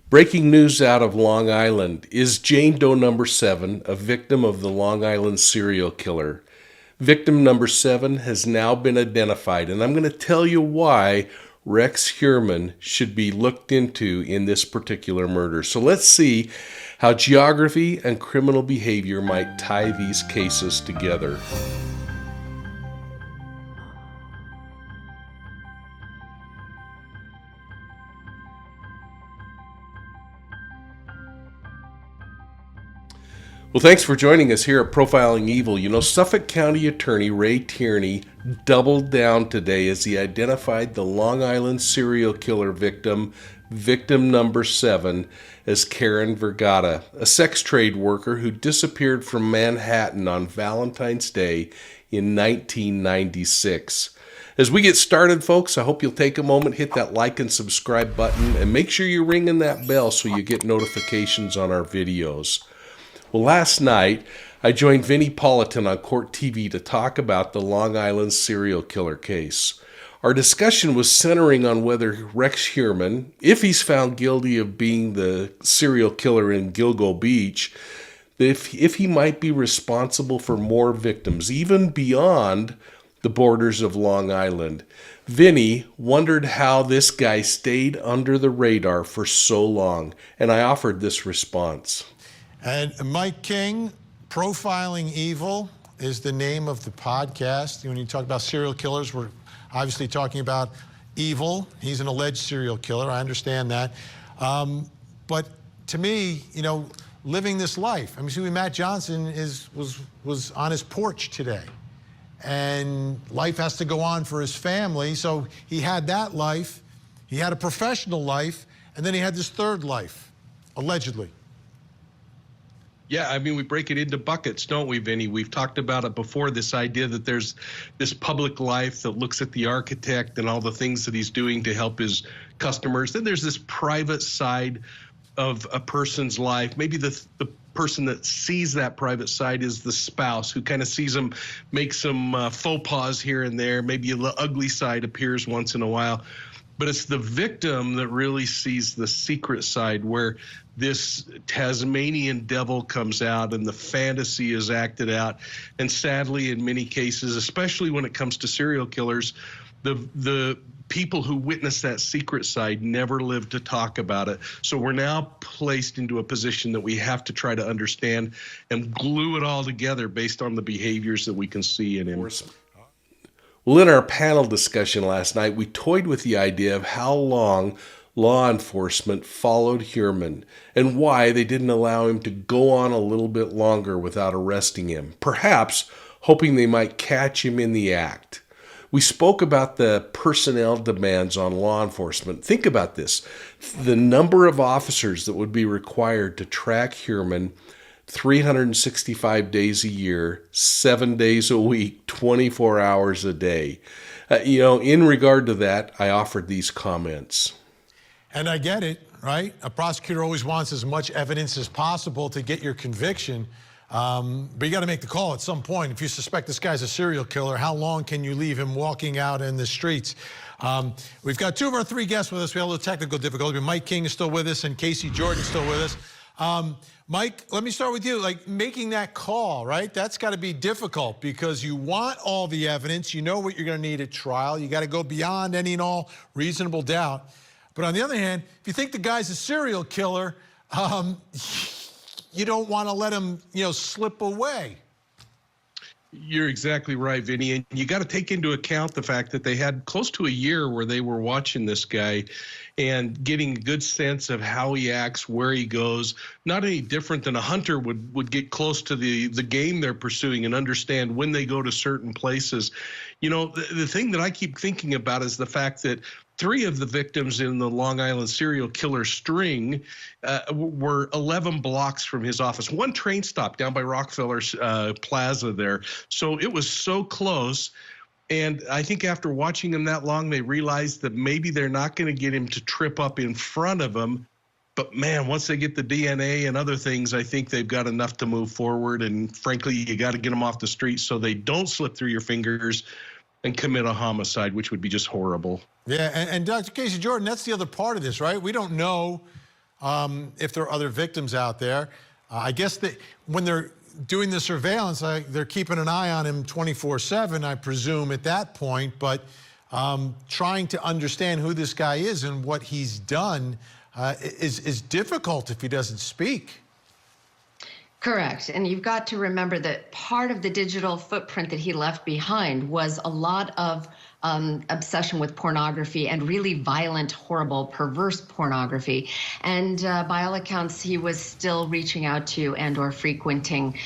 Breaking news out of Long Island. Is Jane Doe number 7 a victim of the Long Island serial killer? Victim number 7 has now been identified, and I'm going to tell you why Rex Heuermann should be looked into in this particular murder. So let's see how geography and criminal behavior might tie these cases together. Well, thanks for joining us here at Profiling Evil. You know, Suffolk County Attorney Ray Tierney doubled down today as he identified the Long Island serial killer victim, victim number 7, as Karen Vergata, a sex trade worker who disappeared from Manhattan on Valentine's Day in 1996. As we get started, folks, I hope you'll take a moment, hit that like and subscribe button, and make sure you're ringing that bell so you get notifications on our videos. Well, last night, I joined Vinnie Politan on Court TV to talk about the Long Island serial killer case. Our discussion was centering on whether Rex Heuermann, if he's found guilty of being the serial killer in Gilgo Beach, if he might be responsible for more victims, even beyond the borders of Long Island. Vinnie wondered how this guy stayed under the radar for so long, and I offered this response. And Mike King, Profiling Evil is the name of the podcast. When you talk about serial killers, we're obviously talking about evil. He's an alleged serial killer. I understand that. But to me, you know, living this life. I mean, see, Matt Johnson was on his porch today. And life has to go on for his family. So he had that life. He had a professional life. And then he had this third life, allegedly. Yeah, I mean, we break it into buckets, don't we, Vinny? We've talked about it before, this idea that there's this public life that looks at the architect and all the things that he's doing to help his customers. Then there's this private side of a person's life. Maybe the person that sees that private side is the spouse, who kind of sees them make some faux pas here and there. Maybe the ugly side appears once in a while. But it's the victim that really sees the secret side, where this Tasmanian devil comes out and the fantasy is acted out. And sadly, in many cases, especially when it comes to serial killers, the people who witness that secret side never live to talk about it. So we're now placed into a position that we have to try to understand and glue it all together based on the behaviors that we can see in him. Well, in our panel discussion last night, we toyed with the idea of how long law enforcement followed Heuermann and why they didn't allow him to go on a little bit longer without arresting him, perhaps hoping they might catch him in the act. We spoke about the personnel demands on law enforcement. Think about this. The number of officers that would be required to track Heuermann 365 days a year, 7 days a week, 24 hours a day. In regard to that, I offered these comments. And I get it, right? A prosecutor always wants as much evidence as possible to get your conviction. But you got to make the call at some point. If you suspect this guy's a serial killer, how long can you leave him walking out in the streets? We've got 2 of our 3 guests with us. We have a little technical difficulty, but Mike King is still with us and Casey Jordan's still with us. Mike, let me start with you. Like, making that call, right? That's got to be difficult because you want all the evidence. You know what you're going to need at trial. You got to go beyond any and all reasonable doubt. But on the other hand, if you think the guy's a serial killer, you don't want to let him, slip away. You're exactly right, Vinny. And you got to take into account the fact that they had close to a year where they were watching this guy and getting a good sense of how he acts, where he goes. Not any different than a hunter would get close to the game they're pursuing and understand when they go to certain places. The thing that I keep thinking about is the fact that 3 of the victims in the Long Island serial killer string were 11 blocks from his office. 1 train stop down by Rockefeller Plaza there. So it was so close. And I think after watching him that long, they realized that maybe they're not going to get him to trip up in front of him. But man, once they get the DNA and other things, I think they've got enough to move forward. And frankly, you got to get them off the street so they don't slip through your fingers and commit a homicide, which would be just horrible. Yeah, and Dr. Casey Jordan, that's the other part of this, right? We don't know if there are other victims out there. I guess that when they're doing the surveillance, they're keeping an eye on him 24/7, I presume, at that point. But trying to understand who this guy is and what he's done is difficult if he doesn't speak. Correct. And you've got to remember that part of the digital footprint that he left behind was a lot of obsession with pornography and really violent, horrible, perverse pornography. And by all accounts, he was still reaching out to and or frequenting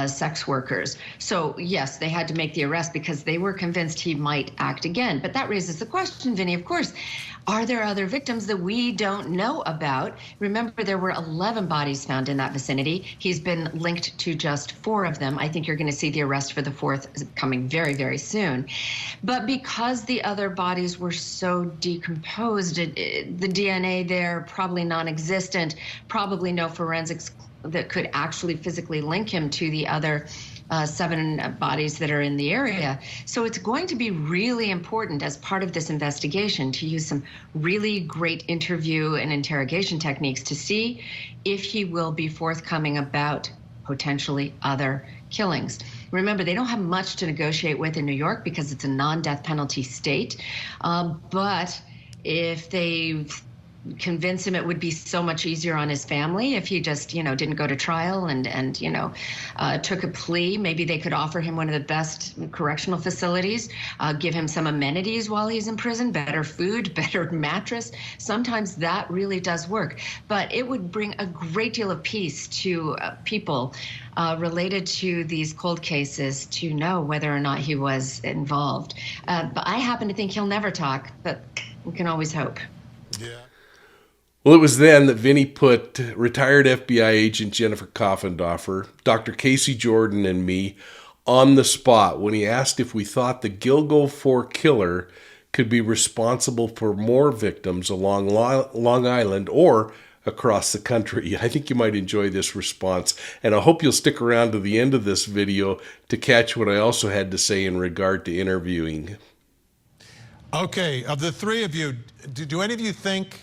sex workers. So yes, they had to make the arrest because they were convinced he might act again. But that raises the question, Vinny, of course, are there other victims that we don't know about? Remember, there were 11 bodies found in that vicinity. He's been linked to just 4 of them. I think you're going to see the arrest for the 4th coming very, very soon. But because the other bodies were so decomposed, the DNA there probably non-existent, probably no forensics that could actually physically link him to the other 7 bodies that are in the area. So it's going to be really important as part of this investigation to use some really great interview and interrogation techniques to see if he will be forthcoming about potentially other killings. Remember, they don't have much to negotiate with in New York because it's a non-death penalty state. But if they convince him, it would be so much easier on his family if he just, didn't go to trial and took a plea. Maybe they could offer him one of the best correctional facilities, give him some amenities while he's in prison, better food, better mattress. Sometimes that really does work. But it would bring a great deal of peace to people related to these cold cases to know whether or not he was involved. But I happen to think he'll never talk, but we can always hope. Yeah. Well, it was then that Vinny put retired FBI agent Jennifer Coffendorfer, Dr. Casey Jordan, and me on the spot when he asked if we thought the Gilgo 4 killer could be responsible for more victims along Long Island or across the country. I think you might enjoy this response, and I hope you'll stick around to the end of this video to catch what I also had to say in regard to interviewing. Okay, of the 3 of you, do any of you think,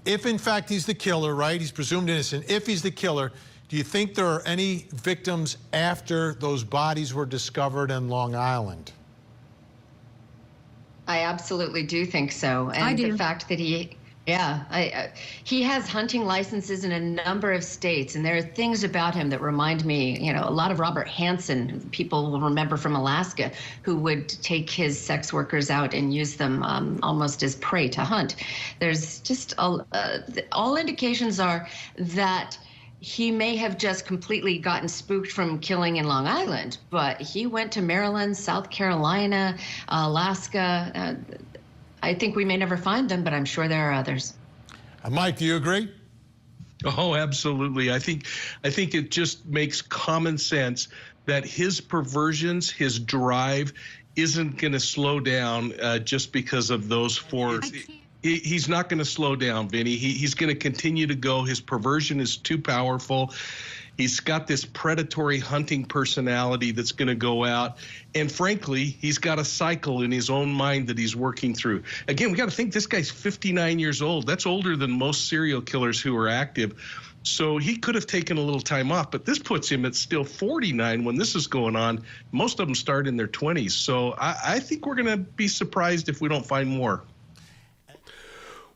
if in fact he's the killer, right? He's presumed innocent. If he's the killer, do you think there are any victims after those bodies were discovered in Long Island? I absolutely do think so. And I do. The fact that he has hunting licenses in a number of states, and there are things about him that remind me, a lot of Robert Hansen, people will remember from Alaska, who would take his sex workers out and use them almost as prey to hunt. There's just all indications are that he may have just completely gotten spooked from killing in Long Island, but he went to Maryland, South Carolina, Alaska. I think we may never find them, but I'm sure there are others. Mike, do you agree? Oh, absolutely. I think it just makes common sense that his perversions, his drive, isn't going to slow down just because of those 4. He's not going to slow down, Vinny. He's going to continue to go. His perversion is too powerful. He's got this predatory hunting personality that's going to go out. And frankly, he's got a cycle in his own mind that he's working through. Again, we got to think this guy's 59 years old. That's older than most serial killers who are active. So he could have taken a little time off, but this puts him at still 49 when this is going on. Most of them start in their 20s. So I think we're going to be surprised if we don't find more.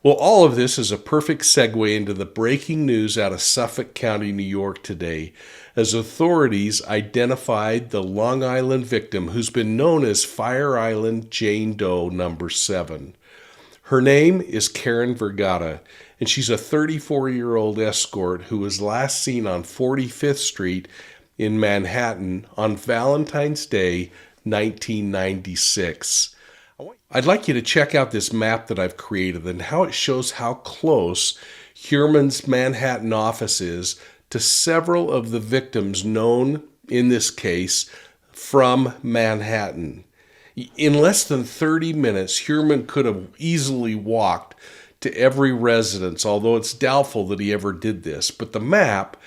Well, all of this is a perfect segue into the breaking news out of Suffolk County, New York today, as authorities identified the Long Island victim who's been known as Fire Island Jane Doe number 7. Her name is Karen Vergata, and she's a 34-year-old escort who was last seen on 45th Street in Manhattan on Valentine's Day, 1996. I'd like you to check out this map that I've created and how it shows how close Heuermann's Manhattan office is to several of the victims known in this case from Manhattan. In less than 30 minutes, Heuermann could have easily walked to every residence, although it's doubtful that he ever did this. But the map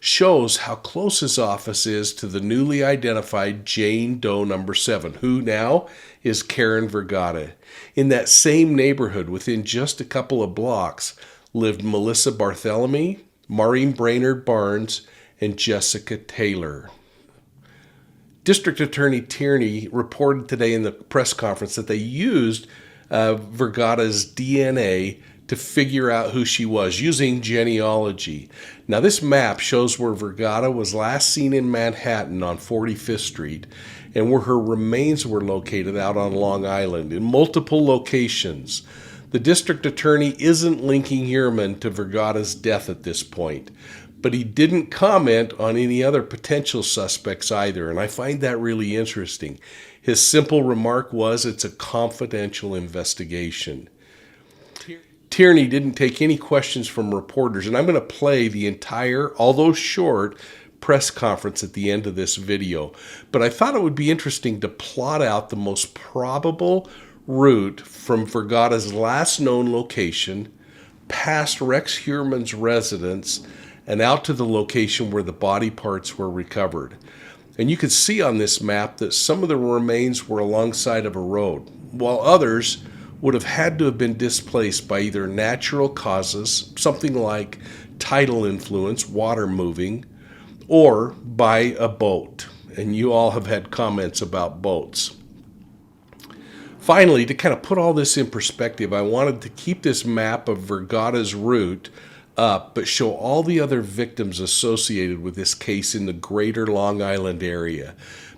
shows how close his office is to the newly identified Jane Doe number 7, who now is Karen Vergata. In that same neighborhood, within just a couple of blocks, lived Melissa Barthélemy, Maureen Brainard-Barnes, and Jessica Taylor. District Attorney Tierney reported today in the press conference that they used Vergata's DNA to figure out who she was using genealogy. Now, this map shows where Vergata was last seen in Manhattan on 45th Street and where her remains were located out on Long Island in multiple locations. The district attorney isn't linking Heuermann to Vergata's death at this point, but he didn't comment on any other potential suspects either, and I find that really interesting. His simple remark was, it's a confidential investigation. Tierney didn't take any questions from reporters, and I'm going to play the entire, although short, press conference at the end of this video. But I thought it would be interesting to plot out the most probable route from Vergata's last known location, past Rex Heuermann's residence, and out to the location where the body parts were recovered. And you can see on this map that some of the remains were alongside of a road, while others would have had to have been displaced by either natural causes, something like tidal influence, water moving, or by a boat. And you all have had comments about boats. Finally, to kind of put all this in perspective, I wanted to keep this map of Vergata's route up, but show all the other victims associated with this case in the greater Long Island area,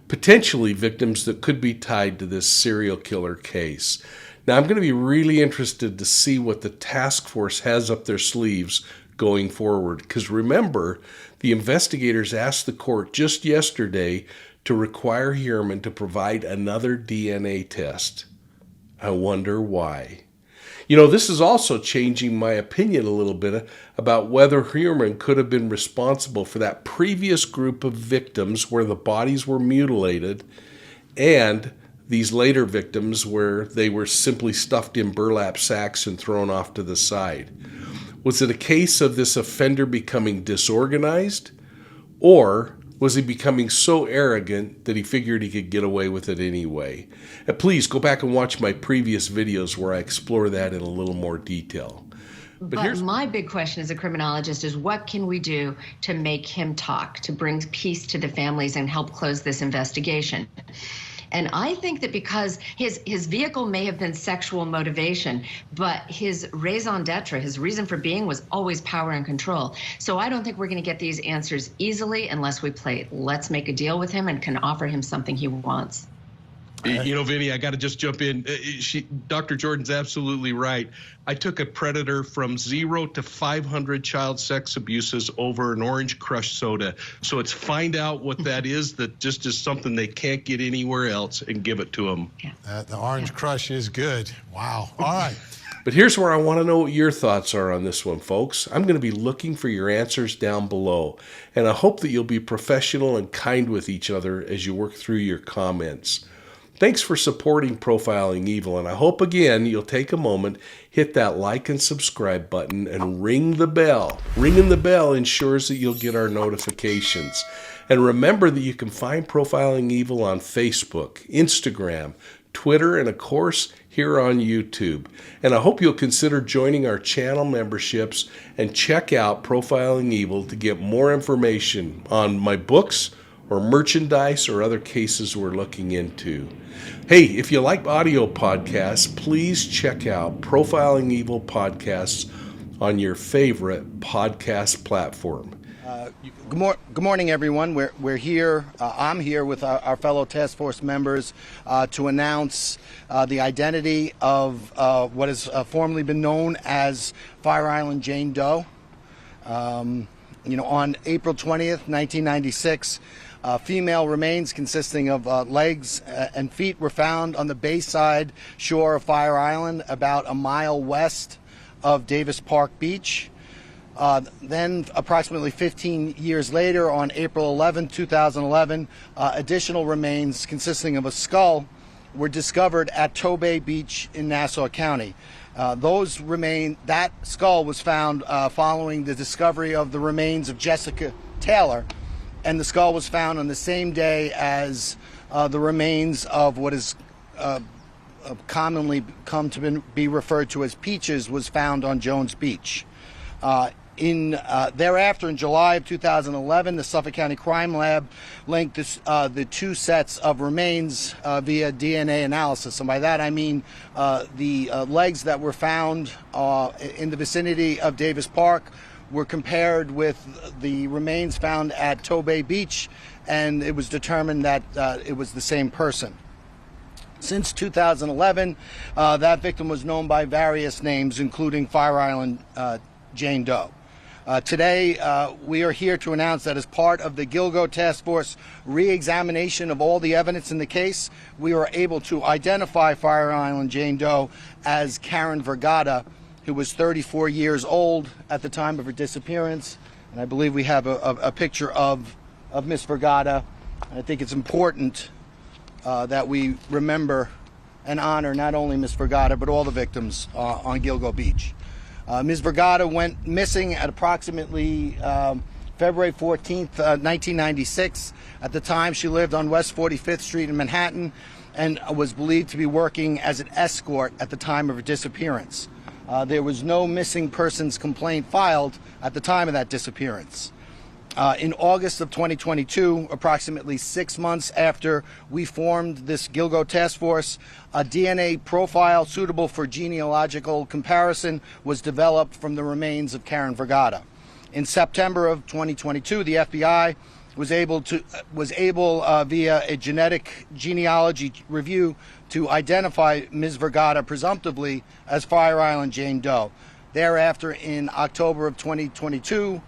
potentially victims that could be tied to this serial killer case. Now, I'm going to be really interested to see what the task force has up their sleeves going forward, because remember, the investigators asked the court just yesterday to require Heuermann to provide another DNA test. I wonder why. You know, this is also changing my opinion a little bit about whether Heuermann could have been responsible for that previous group of victims where the bodies were mutilated and these later victims where they were simply stuffed in burlap sacks and thrown off to the side. Was it a case of this offender becoming disorganized, or was he becoming so arrogant that he figured he could get away with it anyway? And please go back and watch my previous videos where I explore that in a little more detail. But my big question as a criminologist is, what can we do to make him talk, to bring peace to the families and help close this investigation? And I think that because his vehicle may have been sexual motivation, but his raison d'etre, his reason for being, was always power and control. So I don't think we're going to get these answers easily unless we play let's make a deal with him and can offer him something he wants. You know, Vinny, I got to just jump in. Dr. Jordan's absolutely right. I took a predator from 0 to 500 child sex abuses over an Orange Crush soda. So it's find out what that is, that just is something they can't get anywhere else, and give it to them. Yeah. The Orange Crush is good. Wow. All right. But here's where I want to know what your thoughts are on this one, folks. I'm going to be looking for your answers down below, and I hope that you'll be professional and kind with each other as you work through your comments. Thanks for supporting Profiling Evil, and I hope again you'll take a moment, hit that like and subscribe button, and ring the bell. Ringing the bell ensures that you'll get our notifications. And remember that you can find Profiling Evil on Facebook, Instagram, Twitter, and of course here on YouTube. And I hope you'll consider joining our channel memberships and check out Profiling Evil to get more information on my books or merchandise or other cases we're looking into. Hey, if you like audio podcasts, please check out Profiling Evil podcasts on your favorite podcast platform. Good morning, everyone. We're here. I'm here with our fellow task force members to announce the identity of what has formerly been known as Fire Island Jane Doe. On April 20th, 1996, female remains consisting of legs and feet were found on the bayside shore of Fire Island, about a mile west of Davis Park Beach. Then approximately 15 years later, on April 11, 2011, additional remains consisting of a skull were discovered at Tobay Beach in Nassau County. That skull was found following the discovery of the remains of Jessica Taylor, and the skull was found on the same day as the remains of what is commonly come to be referred to as Peaches was found on Jones Beach. Thereafter, in July of 2011, the Suffolk County Crime Lab linked the two sets of remains via DNA analysis. And by that I mean the legs that were found in the vicinity of Davis Park were compared with the remains found at Tobay Beach, and it was determined that it was the same person. Since 2011, that victim was known by various names, including Fire Island Jane Doe. Today, we are here to announce that as part of the Gilgo Task Force re-examination of all the evidence in the case, we were able to identify Fire Island Jane Doe as Karen Vergata, who was 34 years old at the time of her disappearance. And I believe we have a picture of Miss Vergata. I think it's important that we remember and honor not only Miss Vergata, but all the victims on Gilgo Beach. Ms. Vergata went missing at approximately February 14th, 1996. At the time, she lived on West 45th Street in Manhattan and was believed to be working as an escort at the time of her disappearance. There was no missing persons complaint filed at the time of that disappearance. In August of 2022, approximately 6 months after we formed this Gilgo Task Force, a DNA profile suitable for genealogical comparison was developed from the remains of Karen Vergata. In September of 2022, the FBI was able via a genetic genealogy review to identify Ms. Vergata presumptively as Fire Island Jane Doe. Thereafter, in October of 2022,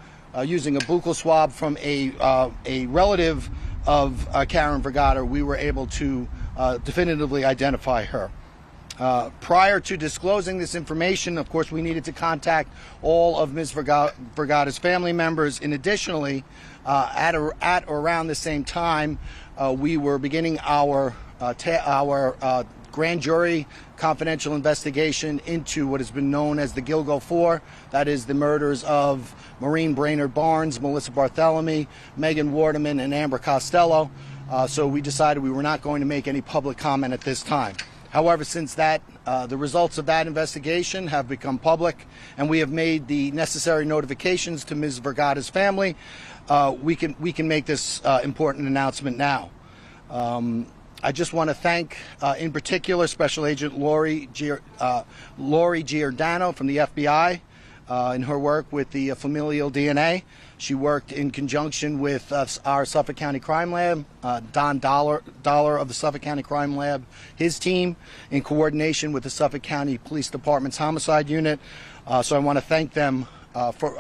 using a buccal swab from a relative of Karen Vergata, we were able to definitively identify her. Prior to disclosing this information, of course, we needed to contact all of Ms. Vergata's family members. And additionally, at or around the same time, we were beginning our grand jury confidential investigation into what has been known as the Gilgo 4. That is the murders of Maureen Brainard-Barnes, Melissa Barthelemy, Megan Waterman, and Amber Costello. So we decided we were not going to make any public comment at this time. However, since that, the results of that investigation have become public, and we have made the necessary notifications to Ms. Vergata's family, we can make this important announcement now. I just want to thank, in particular, Special Agent Lori Giordano from the FBI in her work with the familial DNA. She worked in conjunction with our Suffolk County Crime Lab, Don Dollar of the Suffolk County Crime Lab, his team, in coordination with the Suffolk County Police Department's Homicide Unit. So I want to thank them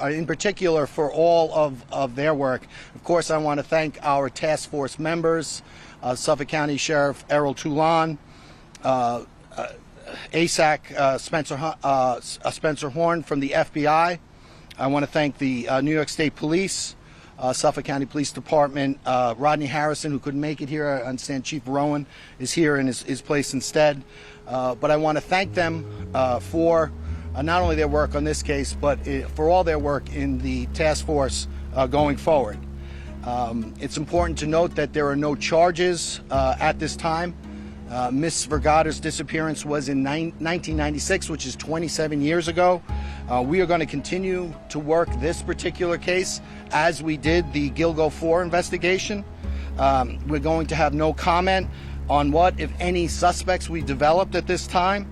in particular for all of their work. Of course, I want to thank our task force members, Suffolk County Sheriff Errol Toulon, ASAC Spencer Horn from the FBI. I want to thank the New York State Police, Suffolk County Police Department, Rodney Harrison, who couldn't make it here. I understand Chief Rowan is here in his place instead. But I want to thank them for not only their work on this case, but for all their work in the task force going forward. It's important to note that there are no charges at this time. Miss Vergata's disappearance was in 1996, which is 27 years ago. We are going to continue to work this particular case as we did the Gilgo 4 investigation. We're going to have no comment on what, if any, suspects we developed at this time.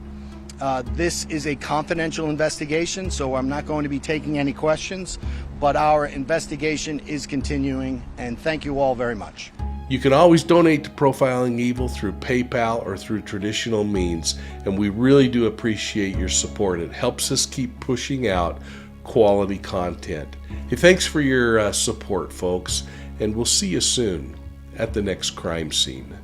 This is a confidential investigation, so I'm not going to be taking any questions, but our investigation is continuing, and thank you all very much. You can always donate to Profiling Evil through PayPal or through traditional means, and we really do appreciate your support. It helps us keep pushing out quality content. Hey, thanks for your support, folks, and we'll see you soon at the next crime scene.